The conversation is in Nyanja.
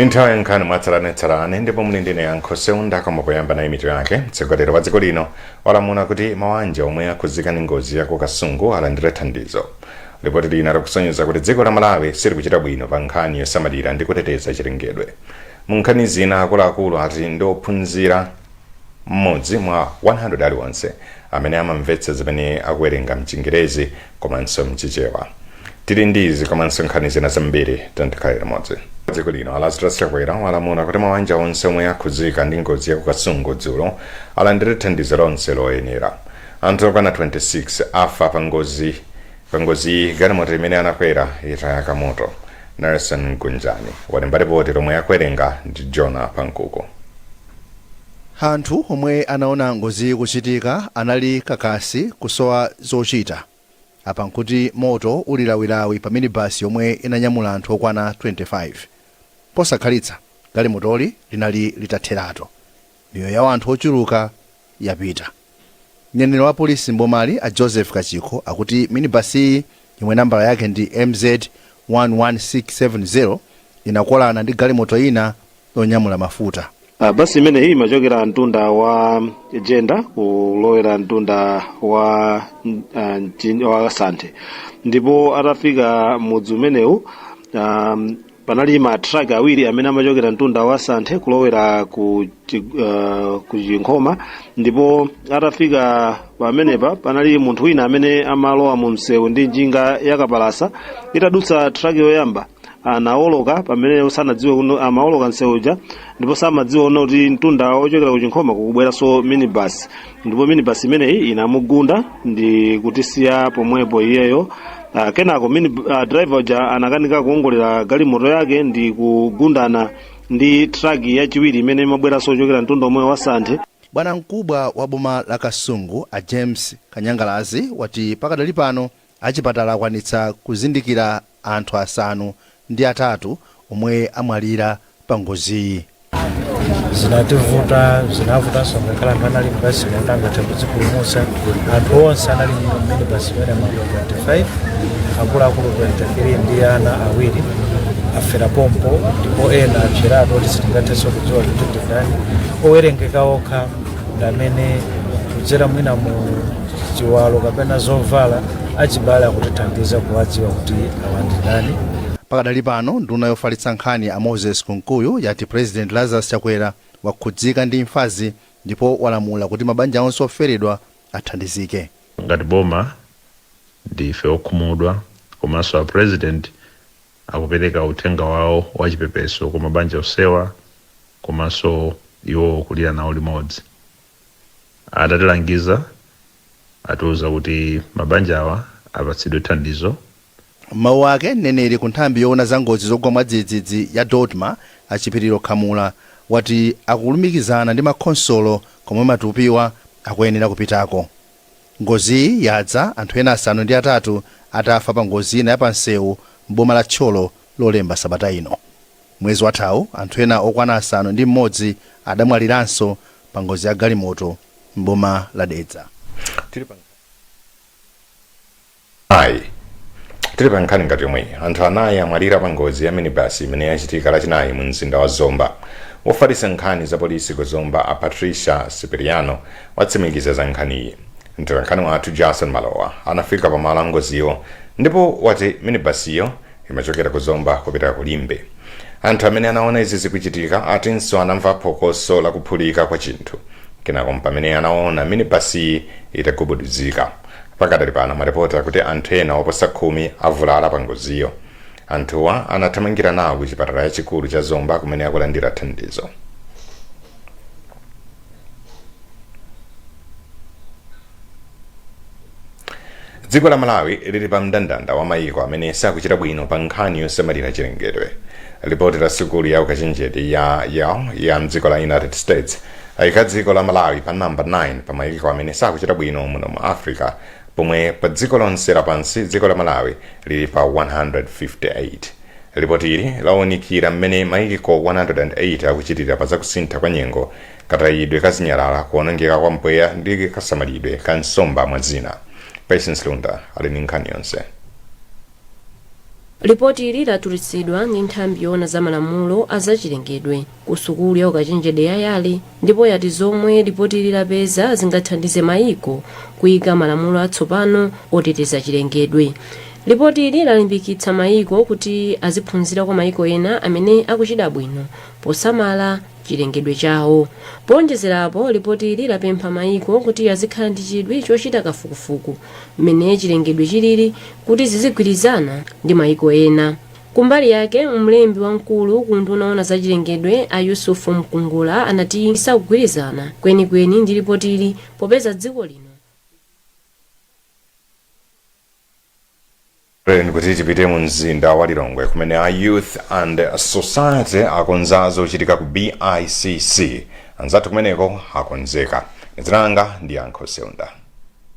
Nthawi nkhani mwatsalanetsalane ndipo muli ndine yankho seunda koma poyamba na imitu yake mtsogoleri wa dziko lino walamula kuti mabanja omwe akhuzika ndi ngozi ya kukasungu alandire thandizo. Ripoti lina likusonyeza kuti dziko la Malawi silikuchita bwino pa nkhani yosamalira ndi kuteteza chilengedwe. Mu nkhani zina akuluakulu ati ndi ophunzira mmodzi mwa 100 aliwonse amene amamvetsa zimene akuwerenga mchingerezi komanso mchichewa. Tili ndizi komanso nkhani zina zambiri tantikhalira modzi. Dziko lino alazitasirakwera walamula kuti mabanja onse omwe akhuzika ndi ngozi ya kukasungu dzulo alandire thandizo lonse loyenera. Anthu okwana 26 afa pa ngozi galimoto imene anakwera itayaka moto. Nelson Gunjani walemba ripoti lomwe akuwerenga ndi Jona Pankuko. Anthu omwe anaona ngozi ikuchitika anali kakasi kusowa zochita apa nkuti moto ulilawilawi pa minibus yomwe inanyamula anthu okwana 25. Posakhalitsa galimotoli linali litatherato. Miyoyo ya anthu ochuluka yapita. Mneneri wa polisi mbomali a Joseph Kachiko akuti minibus yomwe nambala yake ndi MZ11670 inakolana ndi galimoto ina yonyamula mafuta. Basi imene hii imachokera mtunda wa Jenda kulowera mtunda wa Santhe. Ndipo atafika mudzi umenewu panali matraki awiri amene amachokera mtunda wa Santhe kulowera ku Chinkhoma. Ndipo atafika pamenepa panali munthu wina amene amalowa mu msewu ndi njinga yakapalasa itadutsa traki yoyamba. Anaoloka pamene usanadziwe kuno amaoloka nseuja ndipo samadziwa ono kuti mtunda ochokera ku Chinkhoma kukubweranso minibus. Ndipo minibus imeneyi inamugunda ndi kutisiya pomwepo iyeyo. Kenako driver uja anakanika kuongolera galimoto yake ndi kugundana ndi traki yachiwiri imene imabweranso ochokera mtunda omwe wa Santhe. Bwana mkubwa wa boma la Kasungu a James Kanyangalazi wati pakadali pano achipatala akwanitsa kuzindikira anthu asanu ndi atatu omwe amwalira pa ngozi. Zinavuta songakhala panali basi mwandangatha kuzipulumutsa anthu onse anali mmene basi imene ma 25 akuluakulu 23 ndi ana awiri afera pompo ndipo ena apseratu oti sitingathenso kudziwa kuti ndani owerengeka okha amene kudzera mwina mu chiwalo kapena zovala achibale akutithandiza kuwadziwa kuti awandi ndani. Pakadali pano nduna yofalitsa nkhani a Moses Kunkuyu yati President Lazarus Chakwera wakhudzika ndi imfazi ndipo walamula kuti mabanja onse oferedwa athandizike. Ngati boma ndife okhumudwa komanso a President akupereka uthenga wawo wachipepeso kwa mabanja osewa komanso iwo kulira nawo limodzi. Adatilangiza atiuza kuti mabanja awa apatsidwe thandizo. Mawu ake mneneri ku nthambi yoona za ngozi zogwa mwadzidzidzi ya Dodma achipiriro Khamula wati akulumikizana ndi makhonsolo komwe matupiwa akuyenera kupitako. Ngozi yadza anthu ena asanu ndi atatu atafa pa ngozi ina yapansewu mboma la Tcholo lolemba sabata ino. Mwezi wathawu anthu ena okwana asanu ndi mmodzi adamwaliranso pa ngozi ya galimoto mboma la Dedza. Tili pa nkhani ngati yomwe anthu anayi amwalira pa ngozi ya minibus imene yachitika lachinayi mu mzinda wa Zomba. Wofalitsa nkhani za polisi ku Zomba a Patricia Cipriano watsimikiza za nkhaniyi. Mtolankhani wathu Jason Malowa anafika pa malo a ngoziyo ndipo wati minibus iyo imachokera ku Zomba kupita ku Limbe. Anthu amene anaona izi zikuchitika atinso anamva phokoso la kuphulika kwa chinthu. Kenako pamene anaona minibus itagubuduzika. Pakadali pano maripota kuti anthu ena oposa 10 avulala pa ngoziyo. Anthuwa anathamangira nawo ku chipatala chachikulu cha Zomba kumene akulandira thandizo. Dziko la Malawi lili pa mndandanda wa mayiko amene sakuchita bwino pa nkhani yosamalira chilengedwe. Ripoti la sukulu ya ukachenjede ya mdziko la United States ayika dziko la Malawi pa namba 9 pa mayiko amene sakuchita bwino muno mu Africa, pomwe pa dziko lonse lapansi dziko la Malawi lili pa 158. Ripoti ili lawunikira mmene mayiko 108 akuchitira pa zakusintha kwa nyengo, katayidwe ka zinyalala, kuonongeka kwa mpweya ndi kasamalidwe ka nsomba mwa zina. Patience Lunda ali ndi nkhani yonse. Ripoti ili latulutsidwa ndi nthambi yoona za malamulo azachilengedwe ku sukulu ya ukachenjede ya Yale, ndipo yati zomwe ripoti ili lapeza zingathandize mayiko kuyika malamulo atsopano oteteza chilengedwe. Ripoti ili lalimbikitsa mayiko kuti aziphunzira kwa mayiko ena amene akuchita bwino posamala chilengedwe chawo. Ponjezerapo, ripoti ili lapempha mayiko kuti azikhala ndi chidwi chochita kafukufuku mmene chilengedwe chilili kuti zizigwirizana ndi mayiko ena. Kumbali yake, mlembi wamkulu ku nduna yoona za chilengedwe a Yusufu Mkungula anati sakugwirizana kwenikweni ndi ripoti ili popeza dziko lino kuti tipite mu mzinda wa Lilongwe kumene a Youth and Society akonza zochitika ku BICC. Anzathu kumeneko akonzeka. Dzina langa ndi Akufotokoza.